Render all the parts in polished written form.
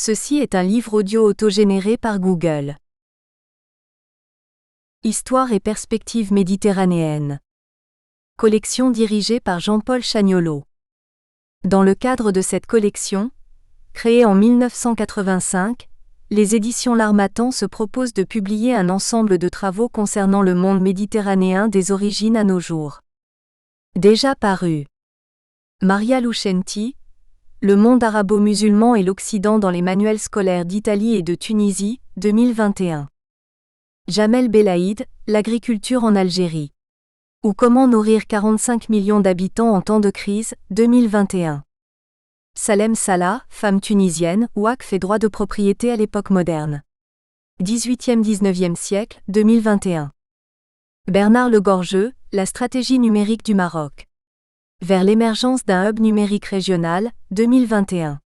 Ceci est un livre audio autogénéré par Google. Histoire et perspectives méditerranéennes. Collection dirigée par Jean-Paul Chagnolot. Dans le cadre de cette collection, créée en 1985, les éditions L'Harmattan se proposent de publier un ensemble de travaux concernant le monde méditerranéen des origines à nos jours. Déjà paru. Maria Lucenti, Le monde arabo-musulman et l'Occident dans les manuels scolaires d'Italie et de Tunisie, 2021. Jamel Belaïd, L'agriculture en Algérie. Ou comment nourrir 45 millions d'habitants en temps de crise, 2021. Salem Salah, femme tunisienne, Ouakf et droit de propriété à l'époque moderne. 18e-19e siècle, 2021. Bernard Le Gorgeux, La stratégie numérique du Maroc. Vers l'émergence d'un hub numérique régional, 2021.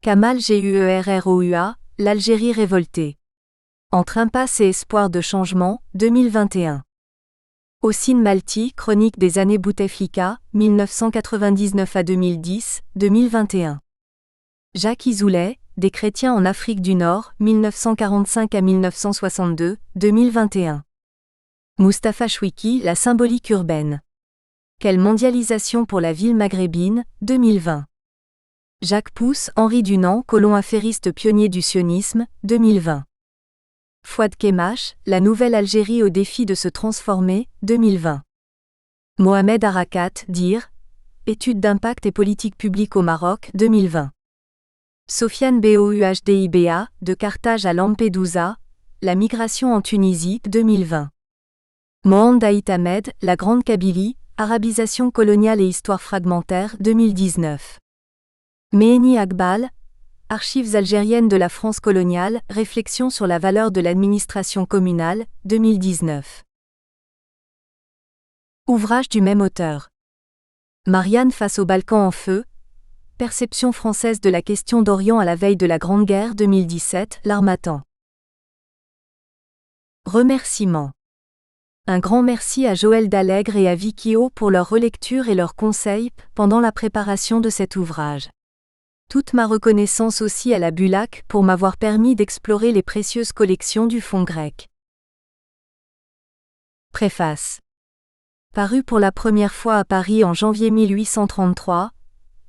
Kamal Guerroua, L'Algérie révoltée. Entre impasse et espoir de changement, 2021. Hossein Malti, Chronique des années Bouteflika, 1999 à 2010, 2021. Jacques Izoulet, Des chrétiens en Afrique du Nord, 1945 à 1962, 2021. Mustapha Chouiki, La symbolique urbaine. Quelle mondialisation pour la ville maghrébine, 2020. Jacques Pousse, Henri Dunant, colon affairiste pionnier du sionisme, 2020. Fouad Kemache, La nouvelle Algérie au défi de se transformer, 2020. Mohamed Arakat, Dire, Études d'impact et politique publique au Maroc, 2020. Sofiane Bouhdiba, De Carthage à Lampedusa, La migration en Tunisie, 2020. Mohand Daït Ahmed, La Grande Kabylie, Arabisation coloniale et histoire fragmentaire, 2019. Meheni Akbal, Archives algériennes de la France coloniale, réflexion sur la valeur de l'administration communale, 2019. Ouvrage du même auteur. Marianne face aux Balkans en feu, Perception française de la question d'Orient à la veille de la Grande Guerre, 2017, L'Harmattan. Remerciements. Un grand merci à Joël Dallègre et à Vicky O pour leur relecture et leurs conseils pendant la préparation de cet ouvrage. Toute ma reconnaissance aussi à la Bulac pour m'avoir permis d'explorer les précieuses collections du fonds grec. Préface. Paru pour la première fois à Paris en janvier 1833,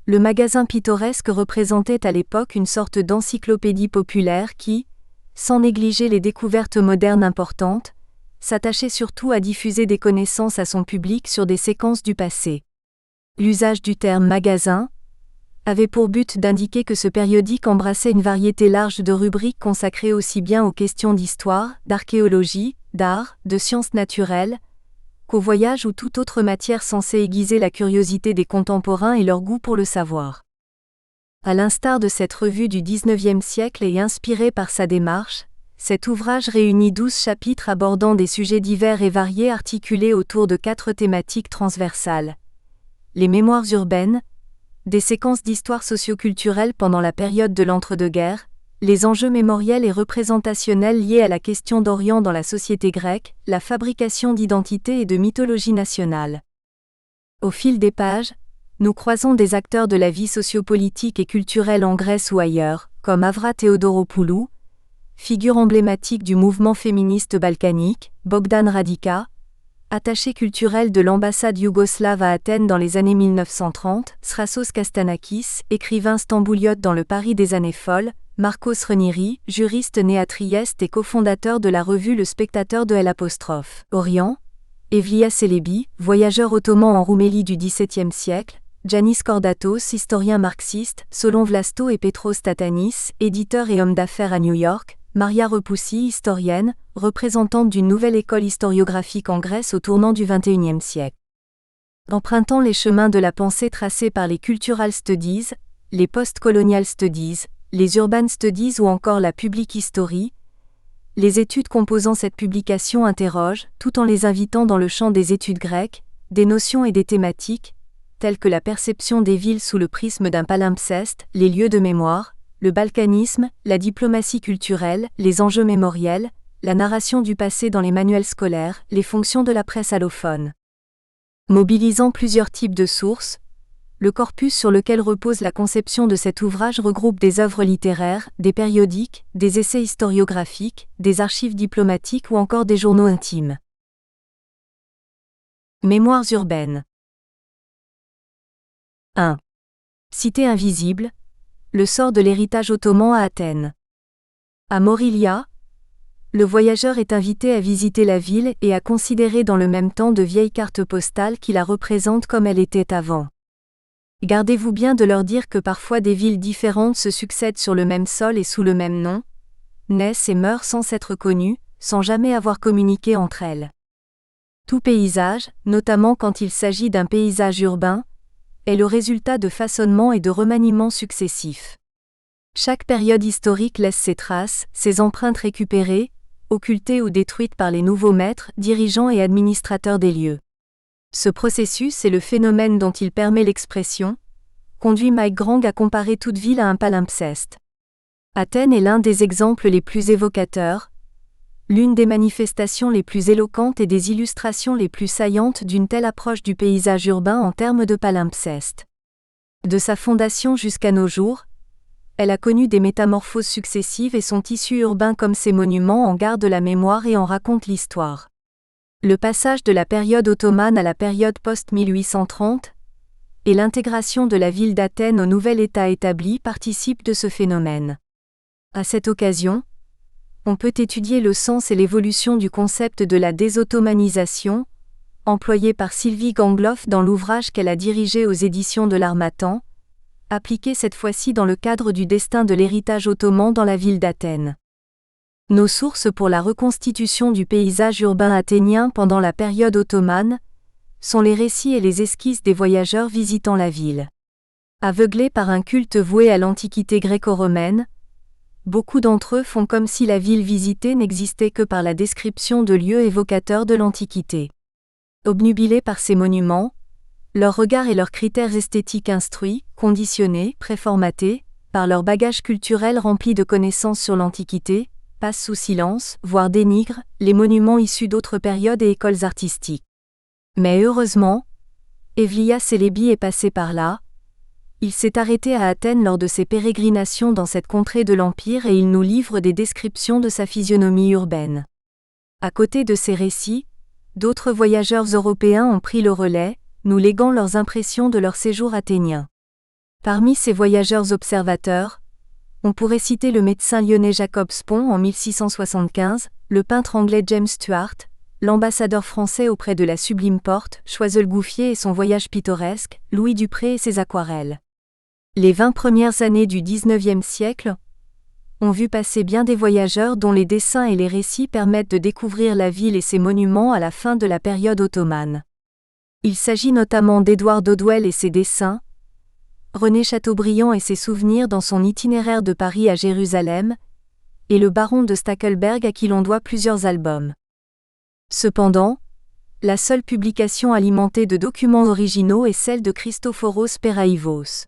le magasin pittoresque représentait à l'époque une sorte d'encyclopédie populaire qui, sans négliger les découvertes modernes importantes, s'attachait surtout à diffuser des connaissances à son public sur des séquences du passé. L'usage du terme « magasin » avait pour but d'indiquer que ce périodique embrassait une variété large de rubriques consacrées aussi bien aux questions d'histoire, d'archéologie, d'art, de sciences naturelles, qu'au voyage ou toute autre matière censée aiguiser la curiosité des contemporains et leur goût pour le savoir. À l'instar de cette revue du XIXe siècle et inspirée par sa démarche, cet ouvrage réunit 12 chapitres abordant des sujets divers et variés articulés autour de 4 thématiques transversales. Les mémoires urbaines, des séquences d'histoire socio-culturelle pendant la période de l'entre-deux-guerres, les enjeux mémoriels et représentationnels liés à la question d'Orient dans la société grecque, la fabrication d'identité et de mythologie nationale. Au fil des pages, nous croisons des acteurs de la vie sociopolitique et culturelle en Grèce ou ailleurs, comme Avra Theodoropoulos, figure emblématique du mouvement féministe balkanique, Bogdan Radica, attaché culturel de l'ambassade yougoslave à Athènes dans les années 1930, Srassos Kastanakis, écrivain stambouliote dans le Paris des années folles, Marcos Renieri, juriste né à Trieste et cofondateur de la revue Le Spectateur de Orient, Evliya Çelebi, voyageur ottoman en Roumélie du XVIIe siècle, Yanis Kordatos, historien marxiste, Solon Vlasto et Petros Tatanis, éditeur et homme d'affaires à New York, Maria Repoussi, historienne, représentante d'une nouvelle école historiographique en Grèce au tournant du XXIe siècle. Empruntant les chemins de la pensée tracés par les Cultural Studies, les Post-Colonial Studies, les Urban Studies ou encore la Public History, les études composant cette publication interrogent, tout en les invitant dans le champ des études grecques, des notions et des thématiques, telles que la perception des villes sous le prisme d'un palimpseste, les lieux de mémoire, le balkanisme, la diplomatie culturelle, les enjeux mémoriels, la narration du passé dans les manuels scolaires, les fonctions de la presse allophone. Mobilisant plusieurs types de sources, le corpus sur lequel repose la conception de cet ouvrage regroupe des œuvres littéraires, des périodiques, des essais historiographiques, des archives diplomatiques ou encore des journaux intimes. Mémoires urbaines. 1. Cité invisible. Le sort de l'héritage ottoman à Athènes. À Morilia, le voyageur est invité à visiter la ville et à considérer dans le même temps de vieilles cartes postales qui la représentent comme elle était avant. Gardez-vous bien de leur dire que parfois des villes différentes se succèdent sur le même sol et sous le même nom, naissent et meurent sans s'être connues, sans jamais avoir communiqué entre elles. Tout paysage, notamment quand il s'agit d'un paysage urbain, est le résultat de façonnements et de remaniements successifs. Chaque période historique laisse ses traces, ses empreintes récupérées, occultées ou détruites par les nouveaux maîtres, dirigeants et administrateurs des lieux. Ce processus et le phénomène dont il permet l'expression conduit Mike Grang à comparer toute ville à un palimpseste. Athènes est l'un des exemples les plus évocateurs, l'une des manifestations les plus éloquentes et des illustrations les plus saillantes d'une telle approche du paysage urbain en termes de palimpseste. De sa fondation jusqu'à nos jours, elle a connu des métamorphoses successives et son tissu urbain comme ses monuments en garde la mémoire et en raconte l'histoire. Le passage de la période ottomane à la période post-1830 et l'intégration de la ville d'Athènes au nouvel État établi participent de ce phénomène. À cette occasion, on peut étudier le sens et l'évolution du concept de la désottomanisation, employé par Sylvie Gangloff dans l'ouvrage qu'elle a dirigé aux éditions de l'Harmattan, appliqué cette fois-ci dans le cadre du destin de l'héritage ottoman dans la ville d'Athènes. Nos sources pour la reconstitution du paysage urbain athénien pendant la période ottomane sont les récits et les esquisses des voyageurs visitant la ville. Aveuglés par un culte voué à l'antiquité gréco-romaine, beaucoup d'entre eux font comme si la ville visitée n'existait que par la description de lieux évocateurs de l'Antiquité. Obnubilés par ces monuments, leur regard et leurs critères esthétiques instruits, conditionnés, préformatés, par leur bagage culturel rempli de connaissances sur l'Antiquité, passent sous silence, voire dénigrent, les monuments issus d'autres périodes et écoles artistiques. Mais heureusement, Evliya Çelebi est passé par là. Il s'est arrêté à Athènes lors de ses pérégrinations dans cette contrée de l'Empire et il nous livre des descriptions de sa physionomie urbaine. À côté de ces récits, d'autres voyageurs européens ont pris le relais, nous léguant leurs impressions de leur séjour athénien. Parmi ces voyageurs observateurs, on pourrait citer le médecin lyonnais Jacob Spon en 1675, le peintre anglais James Stuart, l'ambassadeur français auprès de la Sublime Porte, Choiseul-Gouffier et son voyage pittoresque, Louis Dupré et ses aquarelles. Les 20 premières années du XIXe siècle ont vu passer bien des voyageurs dont les dessins et les récits permettent de découvrir la ville et ses monuments à la fin de la période ottomane. Il s'agit notamment d'Edward Odwell et ses dessins, René Chateaubriand et ses souvenirs dans son itinéraire de Paris à Jérusalem, et le baron de Stackelberg à qui l'on doit plusieurs albums. Cependant, la seule publication alimentée de documents originaux est celle de Christophoros Peraïvos.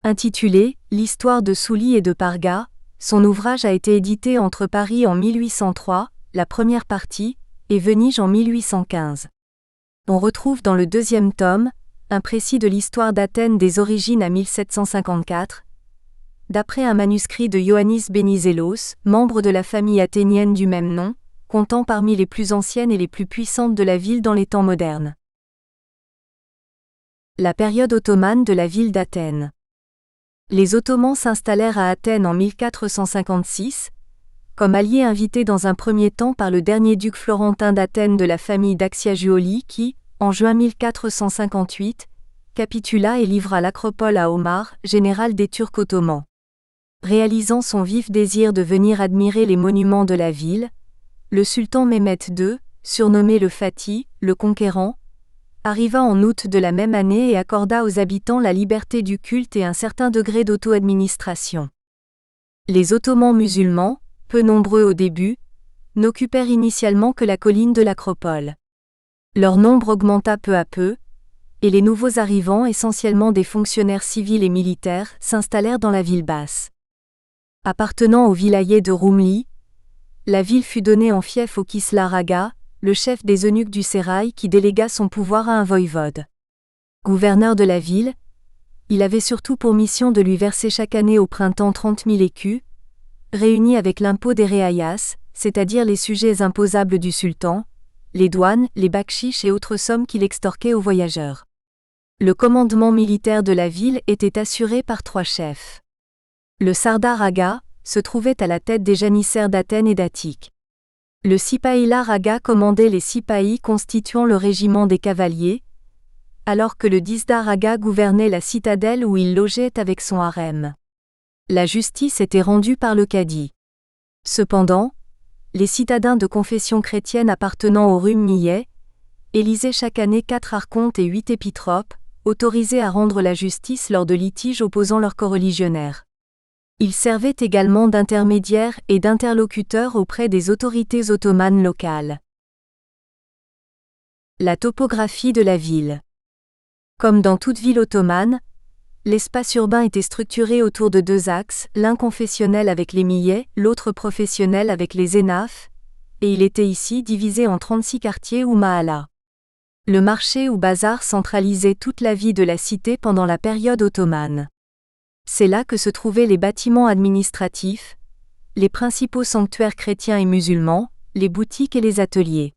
Intitulé « L'histoire de Souli et de Parga », son ouvrage a été édité entre Paris en 1803, la première partie, et Venise en 1815. On retrouve dans le deuxième tome, un précis de l'histoire d'Athènes des origines à 1754, d'après un manuscrit de Ioannis Benizélos, membre de la famille athénienne du même nom, comptant parmi les plus anciennes et les plus puissantes de la ville dans les temps modernes. La période ottomane de la ville d'Athènes. Les Ottomans s'installèrent à Athènes en 1456, comme alliés invités dans un premier temps par le dernier duc florentin d'Athènes de la famille d'Axiagioli qui, en juin 1458, capitula et livra l'acropole à Omar, général des Turcs ottomans. Réalisant son vif désir de venir admirer les monuments de la ville, le sultan Mehmet II, surnommé le Fatih, le Conquérant, arriva en août de la même année et accorda aux habitants la liberté du culte et un certain degré d'auto-administration. Les Ottomans musulmans, peu nombreux au début, n'occupèrent initialement que la colline de l'Acropole. Leur nombre augmenta peu à peu, et les nouveaux arrivants, essentiellement des fonctionnaires civils et militaires, s'installèrent dans la ville basse. Appartenant au vilayet de Rumli, la ville fut donnée en fief au Kislar Aga, le chef des eunuques du sérail qui délégua son pouvoir à un voïvode. Gouverneur de la ville, Il avait surtout pour mission de lui verser chaque année au printemps 30 000 écus, réunis avec l'impôt des réayas, c'est-à-dire les sujets imposables du sultan, les douanes, les bakchiches et autres sommes qu'il extorquait aux voyageurs. Le commandement militaire de la ville était assuré par 3 chefs. Le Sardar Aga se trouvait à la tête des janissaires d'Athènes et d'Attique. Le Sipahilar Aga commandait les Sipahis constituant le régiment des cavaliers, alors que le Dizdar Aga gouvernait la citadelle où il logeait avec son harem. La justice était rendue par le cadi. Cependant, les citadins de confession chrétienne appartenant au Rum Millet élisaient chaque année 4 archontes et 8 épitropes, autorisés à rendre la justice lors de litiges opposant leurs coreligionnaires. Ils servaient également d'intermédiaires et d'interlocuteurs auprès des autorités ottomanes locales. La topographie de la ville. Comme dans toute ville ottomane, l'espace urbain était structuré autour de 2 axes, l'un confessionnel avec les Millets, l'autre professionnel avec les Zénafs, et il était ici divisé en 36 quartiers ou mahallas. Le marché ou bazar centralisait toute la vie de la cité pendant la période ottomane. C'est là que se trouvaient les bâtiments administratifs, les principaux sanctuaires chrétiens et musulmans, les boutiques et les ateliers.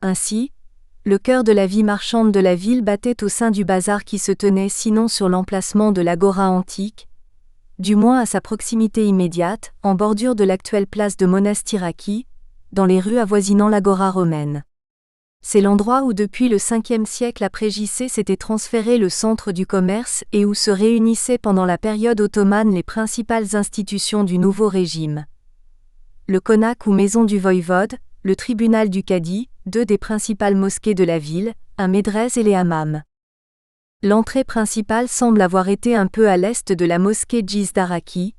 Ainsi, le cœur de la vie marchande de la ville battait au sein du bazar qui se tenait sinon sur l'emplacement de l'agora antique, du moins à sa proximité immédiate, en bordure de l'actuelle place de Monastiraki, dans les rues avoisinant l'agora romaine. C'est l'endroit où depuis le 5e siècle après JC s'était transféré le centre du commerce et où se réunissaient pendant la période ottomane les principales institutions du nouveau régime. Le konak ou maison du voïvode, le tribunal du cadi, 2 des principales mosquées de la ville, un médrès et les hammams. L'entrée principale semble avoir été un peu à l'est de la mosquée Djizdaraki,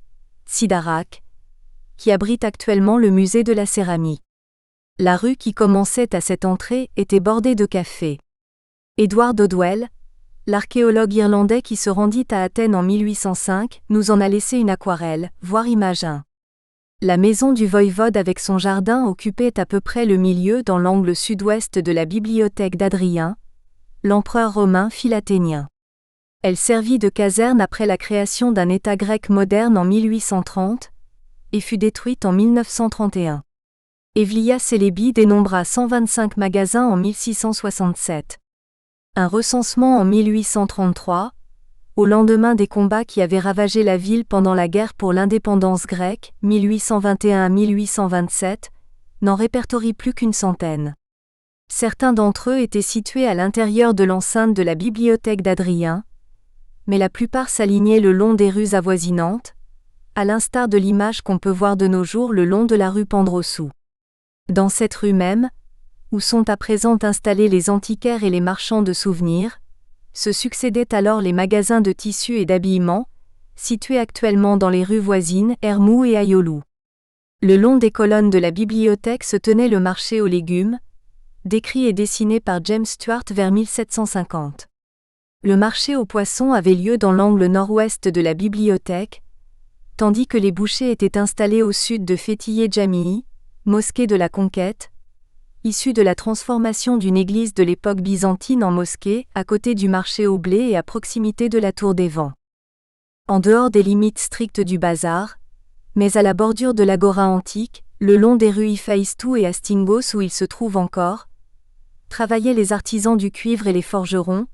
Sidarak, qui abrite actuellement le musée de la céramique. La rue qui commençait à cette entrée était bordée de cafés. Edward Odwell, l'archéologue irlandais qui se rendit à Athènes en 1805, nous en a laissé une aquarelle, voir image 1. La maison du voïvode avec son jardin occupait à peu près le milieu dans l'angle sud-ouest de la bibliothèque d'Adrien, l'empereur romain philaténien. Elle servit de caserne après la création d'un État grec moderne en 1830 et fut détruite en 1931. Evliya Çelebi dénombra 125 magasins en 1667. Un recensement en 1833, au lendemain des combats qui avaient ravagé la ville pendant la guerre pour l'indépendance grecque, 1821 à 1827, n'en répertorie plus qu'une centaine. Certains d'entre eux étaient situés à l'intérieur de l'enceinte de la bibliothèque d'Adrien, mais la plupart s'alignaient le long des rues avoisinantes, à l'instar de l'image qu'on peut voir de nos jours le long de la rue Pandrossou. Dans cette rue même, où sont à présent installés les antiquaires et les marchands de souvenirs, se succédaient alors les magasins de tissus et d'habillement, situés actuellement dans les rues voisines Hermou et Ayolou. Le long des colonnes de la bibliothèque se tenait le marché aux légumes, décrit et dessiné par James Stuart vers 1750. Le marché aux poissons avait lieu dans l'angle nord-ouest de la bibliothèque, tandis que les bouchers étaient installés au sud de Fethiye Jamii, mosquée de la Conquête, issue de la transformation d'une église de l'époque byzantine en mosquée, à côté du marché au blé et à proximité de la tour des vents. En dehors des limites strictes du bazar, mais à la bordure de l'agora antique, le long des rues Héphaïstou et Astingos où il se trouve encore, travaillaient les artisans du cuivre et les forgerons,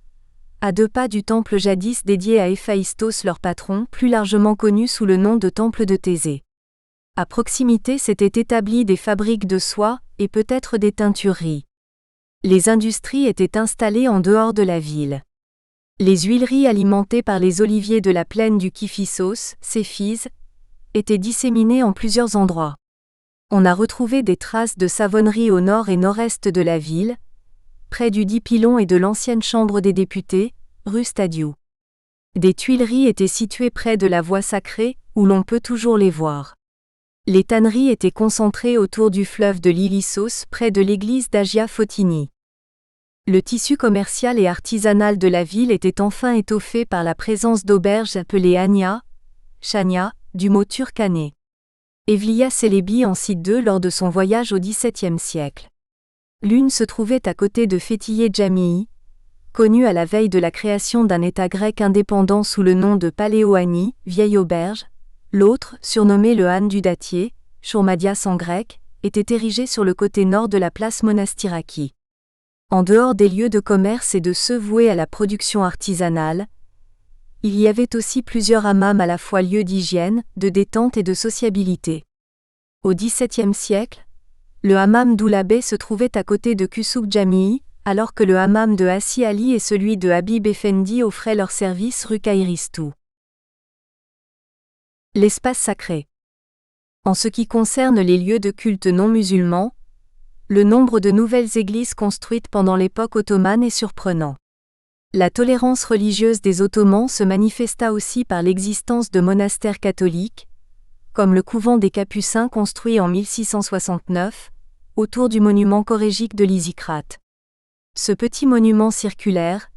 à 2 pas du temple jadis dédié à Héphaïstos leur patron, plus largement connu sous le nom de temple de Thésée. À proximité s'étaient établies des fabriques de soie, et peut-être des teintureries. Les industries étaient installées en dehors de la ville. Les huileries alimentées par les oliviers de la plaine du Kifissos, Céphise, étaient disséminées en plusieurs endroits. On a retrouvé des traces de savonnerie au nord et nord-est de la ville, près du dit Pilon et de l'ancienne chambre des députés, rue Stadiou. Des tuileries étaient situées près de la voie sacrée, où l'on peut toujours les voir. Les tanneries étaient concentrées autour du fleuve de l'Ilissos près de l'église d'Agia Fotini. Le tissu commercial et artisanal de la ville était enfin étoffé par la présence d'auberges appelées Ania, Chania, du mot turcané. Evliya Çelebi en cite 2 lors de son voyage au XVIIe siècle. L'une se trouvait à côté de Fethiye Jamii, connu à la veille de la création d'un État grec indépendant sous le nom de Paléoanie, vieille auberge. L'autre, surnommé le Han du dattier, Chourmadias en grec, était érigé sur le côté nord de la place Monastyraki. En dehors des lieux de commerce et de ceux voués à la production artisanale, il y avait aussi plusieurs hammams à la fois lieux d'hygiène, de détente et de sociabilité. Au XVIIe siècle, le hammam d'Oulabé se trouvait à côté de Kusuk Jamii, alors que le hammam de Hassi Ali et celui de Habib Effendi offraient leurs services rue Kairistou. L'espace sacré. En ce qui concerne les lieux de culte non musulmans, le nombre de nouvelles églises construites pendant l'époque ottomane est surprenant. La tolérance religieuse des Ottomans se manifesta aussi par l'existence de monastères catholiques, comme le couvent des Capucins construit en 1669, autour du monument chorégique de l'Izycrate. Ce petit monument circulaire,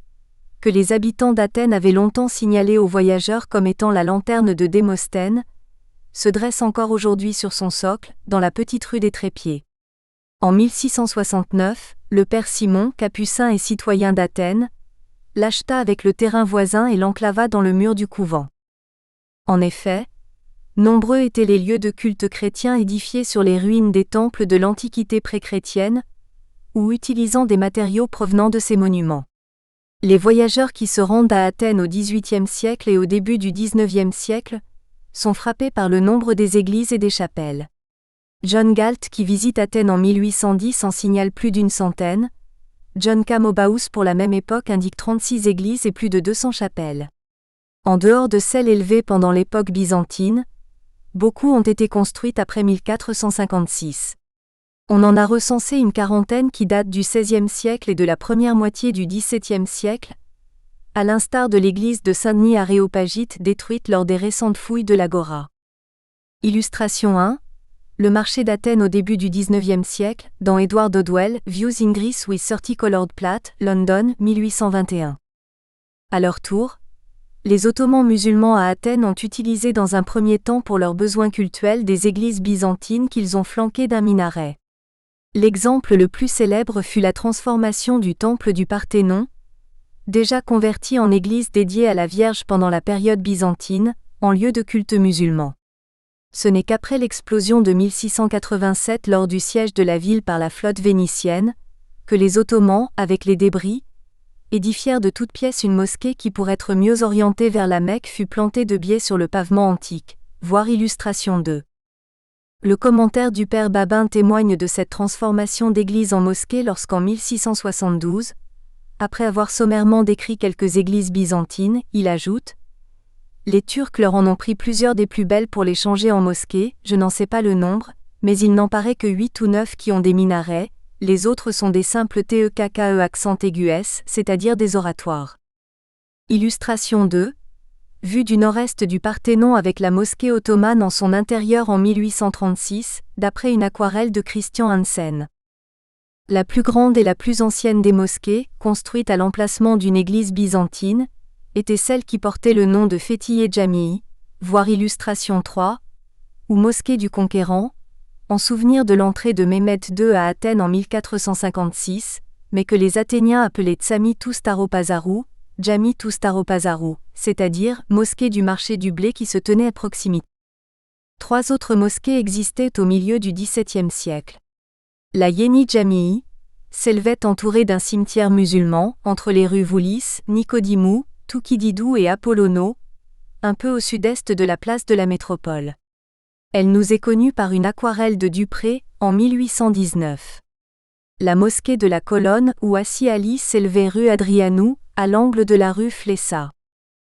que les habitants d'Athènes avaient longtemps signalé aux voyageurs comme étant la lanterne de Démosthène, se dresse encore aujourd'hui sur son socle, dans la petite rue des Trépieds. En 1669, le père Simon, capucin et citoyen d'Athènes, l'acheta avec le terrain voisin et l'enclava dans le mur du couvent. En effet, nombreux étaient les lieux de culte chrétien édifiés sur les ruines des temples de l'Antiquité pré-chrétienne, ou utilisant des matériaux provenant de ces monuments. Les voyageurs qui se rendent à Athènes au XVIIIe siècle et au début du XIXe siècle sont frappés par le nombre des églises et des chapelles. John Galt qui visite Athènes en 1810 en signale plus d'une centaine. John Camobaus pour la même époque indique 36 églises et plus de 200 chapelles. En dehors de celles élevées pendant l'époque byzantine, beaucoup ont été construites après 1456. On en a recensé une quarantaine qui datent du XVIe siècle et de la première moitié du XVIIe siècle, à l'instar de l'église de Saint-Denis aréopagite détruite lors des récentes fouilles de l'Agora. Illustration 1. Le marché d'Athènes au début du XIXe siècle, dans Edward Odwell, Views in Greece with 30 Colored Plate, London, 1821. À leur tour, les Ottomans musulmans à Athènes ont utilisé dans un premier temps pour leurs besoins cultuels des églises byzantines qu'ils ont flanquées d'un minaret. L'exemple le plus célèbre fut la transformation du temple du Parthénon, déjà converti en église dédiée à la Vierge pendant la période byzantine, en lieu de culte musulman. Ce n'est qu'après l'explosion de 1687 lors du siège de la ville par la flotte vénitienne, que les Ottomans, avec les débris, édifièrent de toutes pièces une mosquée qui pour être mieux orientée vers la Mecque fut plantée de biais sur le pavement antique, voir illustration 2. Le commentaire du père Babin témoigne de cette transformation d'église en mosquée lorsqu'en 1672, après avoir sommairement décrit quelques églises byzantines, il ajoute « Les Turcs leur en ont pris plusieurs des plus belles pour les changer en mosquées, je n'en sais pas le nombre, mais il n'en paraît que 8 ou 9 qui ont des minarets, les autres sont des simples TEKKE accent aigu S, c'est-à-dire des oratoires. » Illustration 2. Vue du nord-est du Parthénon avec la mosquée ottomane en son intérieur en 1836, d'après une aquarelle de Christian Hansen. La plus grande et la plus ancienne des mosquées, construite à l'emplacement d'une église byzantine, était celle qui portait le nom de Fethiye Jamii, voir illustration 3, ou mosquée du Conquérant, en souvenir de l'entrée de Mehmed II à Athènes en 1456, mais que les Athéniens appelaient Tsami Toustaropazaru, Jami Toustaropazaru, c'est-à-dire mosquée du marché du blé qui se tenait à proximité. 3 autres mosquées existaient au milieu du XVIIe siècle. La Yeni Jamii s'élevait entourée d'un cimetière musulman, entre les rues Voulis, Nicodimou, Toukididou et Apollono, un peu au sud-est de la place de la métropole. Elle nous est connue par une aquarelle de Dupré, en 1819. La mosquée de la Colonne ou Hassi Ali s'élevait rue Adrianou, à l'angle de la rue Flessa.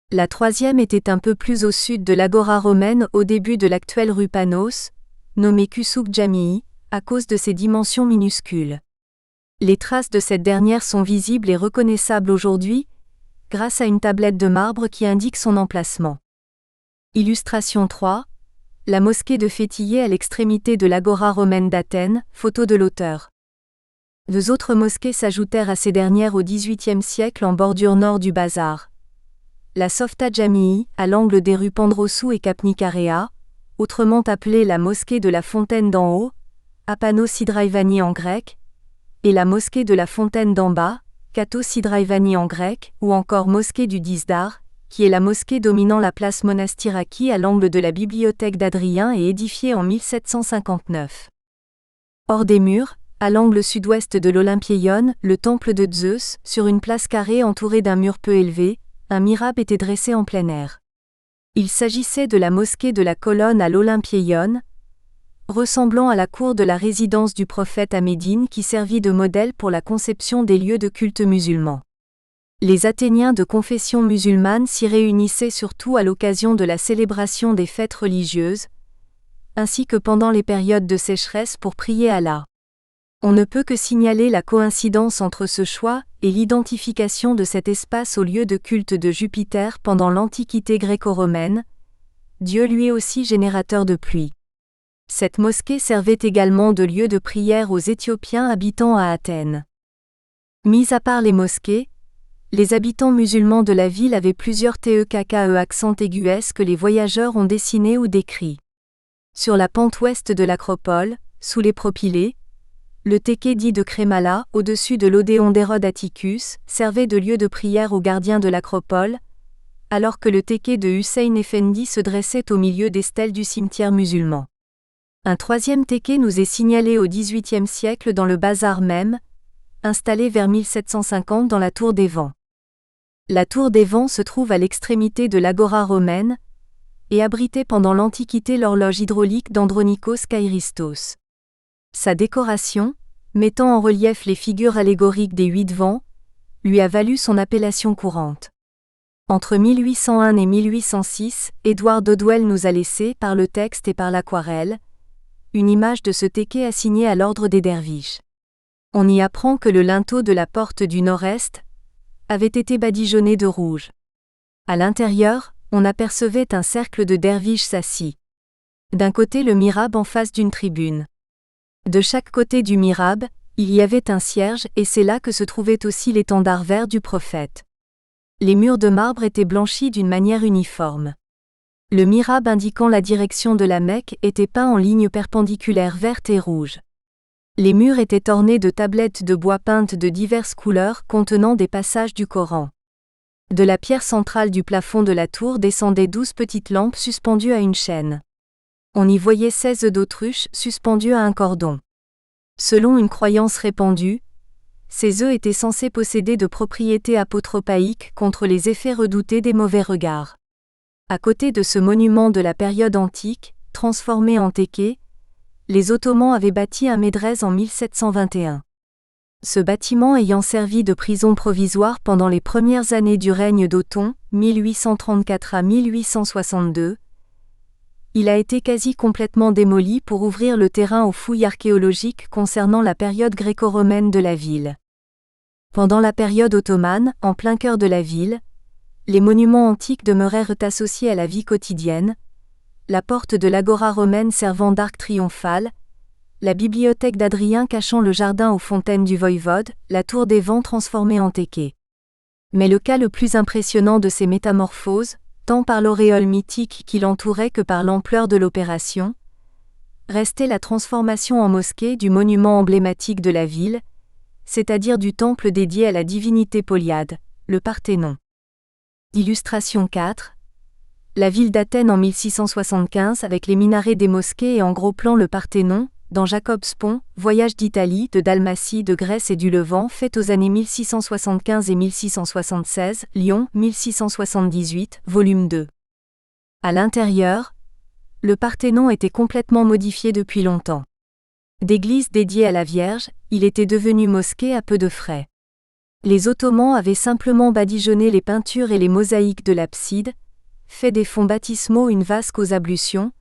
La troisième était un peu plus au sud de l'Agora romaine au début de l'actuelle rue Panos, nommée Kusuk Jamii, à cause de ses dimensions minuscules. Les traces de cette dernière sont visibles et reconnaissables aujourd'hui, grâce à une tablette de marbre qui indique son emplacement. Illustration 3. La mosquée de Fethiye à l'extrémité de l'Agora romaine d'Athènes, photo de l'auteur. 2 autres mosquées s'ajoutèrent à ces dernières au XVIIIe siècle en bordure nord du bazar. La Softa Jamii, à l'angle des rues Pandrossou et Kapnikarea, autrement appelée la mosquée de la Fontaine d'en haut, Apano Sidraivani en grec, et la mosquée de la Fontaine d'en bas, Kato Sidraivani en grec, ou encore mosquée du Dizdar, qui est la mosquée dominant la place Monastiraki à l'angle de la bibliothèque d'Adrien et édifiée en 1759. Hors des murs, à l'angle sud-ouest de l'Olympieion, le temple de Zeus, sur une place carrée entourée d'un mur peu élevé, un mihrab était dressé en plein air. Il s'agissait de la mosquée de la Colonne à l'Olympieion, ressemblant à la cour de la résidence du prophète à Médine qui servit de modèle pour la conception des lieux de culte musulmans. Les Athéniens de confession musulmane s'y réunissaient surtout à l'occasion de la célébration des fêtes religieuses, ainsi que pendant les périodes de sécheresse pour prier Allah. On ne peut que signaler la coïncidence entre ce choix et l'identification de cet espace au lieu de culte de Jupiter pendant l'Antiquité gréco-romaine, dieu lui aussi générateur de pluie. Cette mosquée servait également de lieu de prière aux Éthiopiens habitant à Athènes. Mis à part les mosquées, les habitants musulmans de la ville avaient plusieurs TEKKE accent aigus que les voyageurs ont dessinés ou décrits. Sur la pente ouest de l'acropole, sous les propylées, le téké dit de Crémala, au-dessus de l'Odéon d'Hérode Atticus, servait de lieu de prière aux gardiens de l'acropole, alors que le téké de Hussein Effendi se dressait au milieu des stèles du cimetière musulman. Un troisième téké nous est signalé au XVIIIe siècle dans le bazar même, installé vers 1750 dans la Tour des Vents. La Tour des Vents se trouve à l'extrémité de l'agora romaine et abritait pendant l'Antiquité l'horloge hydraulique d'Andronikos Kairistos. Sa décoration, mettant en relief les figures allégoriques des 8 vents, lui a valu son appellation courante. Entre 1801 et 1806, Édouard Dodwell nous a laissé, par le texte et par l'aquarelle, une image de ce téké assigné à l'ordre des derviches. On y apprend que le linteau de la porte du nord-est avait été badigeonné de rouge. À l'intérieur, on apercevait un cercle de derviches assis. D'un côté le mihrab en face d'une tribune. De chaque côté du mihrab, il y avait un cierge et c'est là que se trouvait aussi l'étendard vert du prophète. Les murs de marbre étaient blanchis d'une manière uniforme. Le mihrab indiquant la direction de la Mecque était peint en lignes perpendiculaires vertes et rouges. Les murs étaient ornés de tablettes de bois peintes de diverses couleurs contenant des passages du Coran. De la pierre centrale du plafond de la tour descendaient 12 petites lampes suspendues à une chaîne. On y voyait 16 œufs d'autruche suspendus à un cordon. Selon une croyance répandue, ces œufs étaient censés posséder de propriétés apotropaïques contre les effets redoutés des mauvais regards. À côté de ce monument de la période antique, transformé en téké, les Ottomans avaient bâti un médrès en 1721. Ce bâtiment ayant servi de prison provisoire pendant les premières années du règne d'Othon, 1834 à 1862, il a été quasi complètement démoli pour ouvrir le terrain aux fouilles archéologiques concernant la période gréco-romaine de la ville. Pendant la période ottomane, en plein cœur de la ville, les monuments antiques demeurèrent associés à la vie quotidienne, la porte de l'agora romaine servant d'arc triomphal, la bibliothèque d'Adrien cachant le jardin aux fontaines du voïvode, la tour des vents transformée en téké. Mais le cas le plus impressionnant de ces métamorphoses, tant par l'auréole mythique qui l'entourait que par l'ampleur de l'opération, restait la transformation en mosquée du monument emblématique de la ville, c'est-à-dire du temple dédié à la divinité Polyade, le Parthénon. Illustration 4. La ville d'Athènes en 1675 avec les minarets des mosquées et en gros plan le Parthénon, dans Jacob's Pont, voyage d'Italie, de Dalmatie, de Grèce et du Levant fait aux années 1675 et 1676, Lyon, 1678, volume 2. À l'intérieur, le Parthénon était complètement modifié depuis longtemps. D'église dédiée à la Vierge, il était devenu mosquée à peu de frais. Les Ottomans avaient simplement badigeonné les peintures et les mosaïques de l'abside, fait des fonds baptismaux une vasque aux ablutions,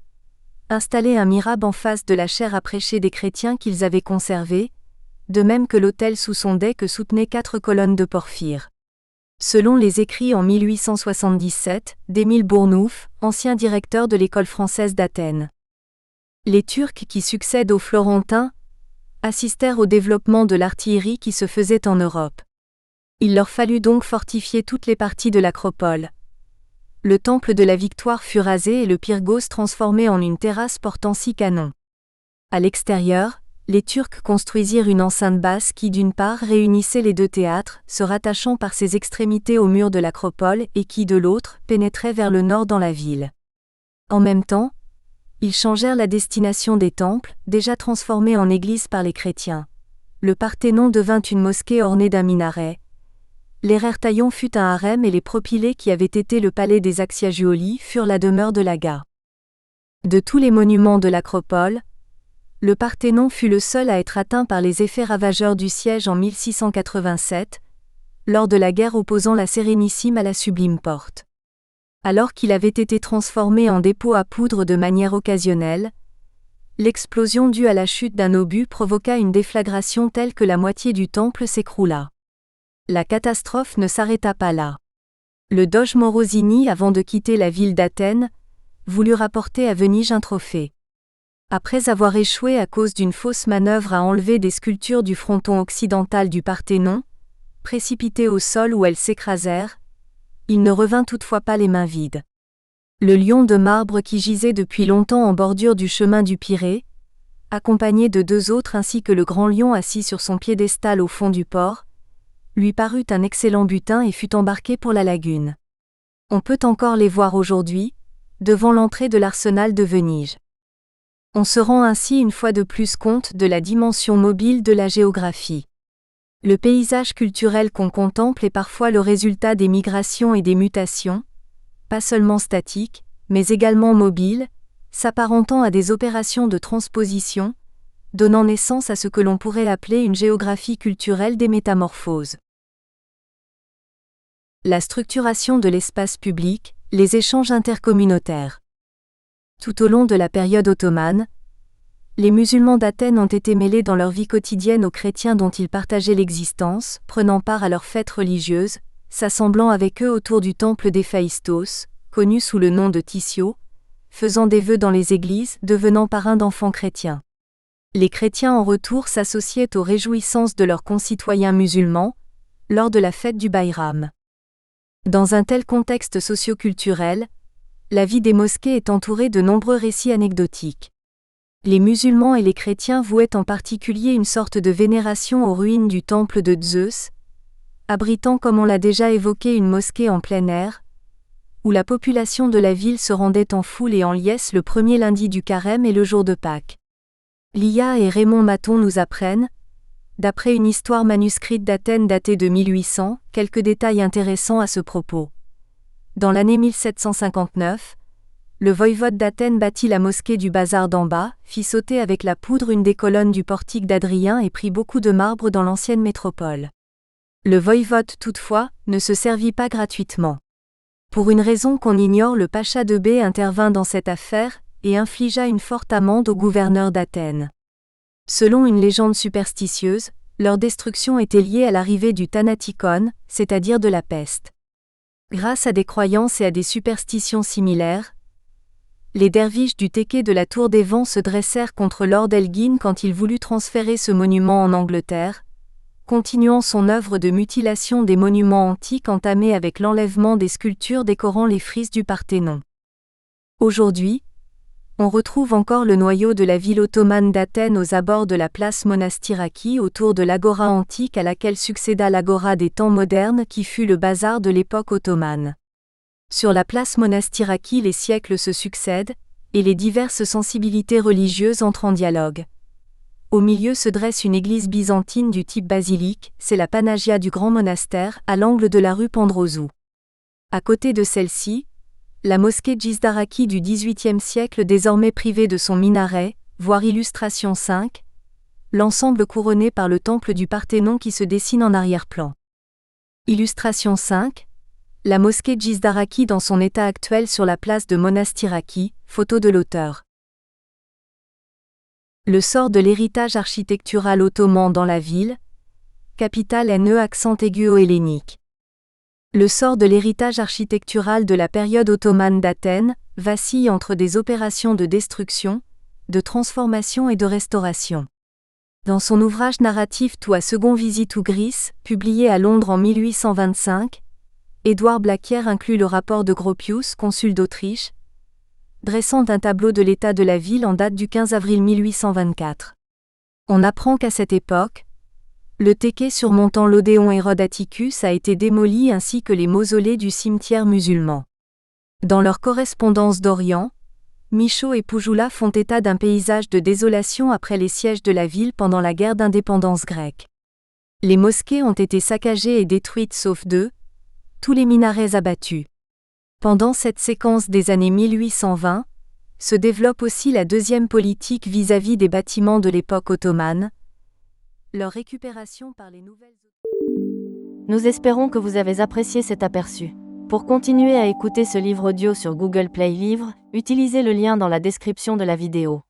installé un mihrab en face de la chaire à prêcher des chrétiens qu'ils avaient conservée, de même que l'autel sous son dais que soutenaient 4 colonnes de porphyre. Selon les écrits en 1877 d'Émile Bournouf, ancien directeur de l'école française d'Athènes. Les Turcs qui succèdent aux Florentins assistèrent au développement de l'artillerie qui se faisait en Europe. Il leur fallut donc fortifier toutes les parties de l'acropole. Le temple de la Victoire fut rasé et le Pyrgos transformé en une terrasse portant 6 canons. À l'extérieur, les Turcs construisirent une enceinte basse qui d'une part réunissait les deux théâtres, se rattachant par ses extrémités au mur de l'acropole et qui de l'autre pénétrait vers le nord dans la ville. En même temps, ils changèrent la destination des temples, déjà transformés en églises par les chrétiens. Le Parthénon devint une mosquée ornée d'un minaret. L'Erertaillon fut un harem et les Propylées qui avaient été le palais des Axiagioli furent la demeure de l'Aga. De tous les monuments de l'acropole, le Parthénon fut le seul à être atteint par les effets ravageurs du siège en 1687, lors de la guerre opposant la Sérénissime à la Sublime Porte. Alors qu'il avait été transformé en dépôt à poudre de manière occasionnelle, l'explosion due à la chute d'un obus provoqua une déflagration telle que la moitié du temple s'écroula. La catastrophe ne s'arrêta pas là. Le doge Morosini, avant de quitter la ville d'Athènes, voulut rapporter à Venise un trophée. Après avoir échoué à cause d'une fausse manœuvre à enlever des sculptures du fronton occidental du Parthénon, précipitées au sol où elles s'écrasèrent, il ne revint toutefois pas les mains vides. Le lion de marbre qui gisait depuis longtemps en bordure du chemin du Pirée, accompagné de deux autres ainsi que le grand lion assis sur son piédestal au fond du port, lui parut un excellent butin et fut embarqué pour la lagune. On peut encore les voir aujourd'hui, devant l'entrée de l'arsenal de Venise. On se rend ainsi une fois de plus compte de la dimension mobile de la géographie. Le paysage culturel qu'on contemple est parfois le résultat des migrations et des mutations, pas seulement statiques, mais également mobiles, s'apparentant à des opérations de transposition, donnant naissance à ce que l'on pourrait appeler une géographie culturelle des métamorphoses. La structuration de l'espace public, les échanges intercommunautaires. Tout au long de la période ottomane, les musulmans d'Athènes ont été mêlés dans leur vie quotidienne aux chrétiens dont ils partageaient l'existence, prenant part à leurs fêtes religieuses, s'assemblant avec eux autour du temple d'Héphaïstos, connu sous le nom de Tissio, faisant des vœux dans les églises, devenant parrains d'enfants chrétiens. Les chrétiens en retour s'associaient aux réjouissances de leurs concitoyens musulmans, lors de la fête du Bayram. Dans un tel contexte socio-culturel, la vie des mosquées est entourée de nombreux récits anecdotiques. Les musulmans et les chrétiens vouaient en particulier une sorte de vénération aux ruines du temple de Zeus, abritant comme on l'a déjà évoqué une mosquée en plein air, où la population de la ville se rendait en foule et en liesse le premier lundi du carême et le jour de Pâques. Lia et Raymond Maton nous apprennent, d'après une histoire manuscrite d'Athènes datée de 1800, quelques détails intéressants à ce propos. Dans l'année 1759, le voïvode d'Athènes bâtit la mosquée du bazar d'en bas, fit sauter avec la poudre une des colonnes du portique d'Adrien et prit beaucoup de marbre dans l'ancienne métropole. Le voïvode, toutefois, ne se servit pas gratuitement. Pour une raison qu'on ignore, le pacha de B intervint dans cette affaire et infligea une forte amende au gouverneur d'Athènes. Selon une légende superstitieuse, leur destruction était liée à l'arrivée du Thanatikon, c'est-à-dire de la peste. Grâce à des croyances et à des superstitions similaires, les derviches du Téké de la Tour des Vents se dressèrent contre Lord Elgin quand il voulut transférer ce monument en Angleterre, continuant son œuvre de mutilation des monuments antiques entamée avec l'enlèvement des sculptures décorant les frises du Parthénon. Aujourd'hui, on retrouve encore le noyau de la ville ottomane d'Athènes aux abords de la place Monastiraki autour de l'agora antique à laquelle succéda l'agora des temps modernes qui fut le bazar de l'époque ottomane. Sur la place Monastiraki, les siècles se succèdent, et les diverses sensibilités religieuses entrent en dialogue. Au milieu se dresse une église byzantine du type basilique, c'est la Panagia du Grand Monastère, à l'angle de la rue Pandrozou. À côté de celle-ci, la mosquée Djizdaraki du XVIIIe siècle désormais privée de son minaret, voire illustration 5, l'ensemble couronné par le temple du Parthénon qui se dessine en arrière-plan. Illustration 5. La mosquée Djizdaraki dans son état actuel sur la place de Monastiraki, photo de l'auteur. Le sort de l'héritage architectural ottoman dans la ville, capitale NE accent aigu au hellénique. Le sort de l'héritage architectural de la période ottomane d'Athènes vacille entre des opérations de destruction, de transformation et de restauration. Dans son ouvrage narratif Tout à second visite ou Gris, publié à Londres en 1825, Édouard Blaquière inclut le rapport de Gropius, consul d'Autriche, dressant un tableau de l'état de la ville en date du 15 avril 1824. On apprend qu'à cette époque, le tekkeh surmontant l'Odéon Hérode Atticus a été démoli ainsi que les mausolées du cimetière musulman. Dans leur correspondance d'Orient, Michaud et Poujoula font état d'un paysage de désolation après les sièges de la ville pendant la guerre d'indépendance grecque. Les mosquées ont été saccagées et détruites sauf tous les minarets abattus. Pendant cette séquence des années 1820, se développe aussi la deuxième politique vis-à-vis des bâtiments de l'époque ottomane, leur récupération par les nouvelles... Nous espérons que vous avez apprécié cet aperçu. Pour continuer à écouter ce livre audio sur Google Play Livres, utilisez le lien dans la description de la vidéo.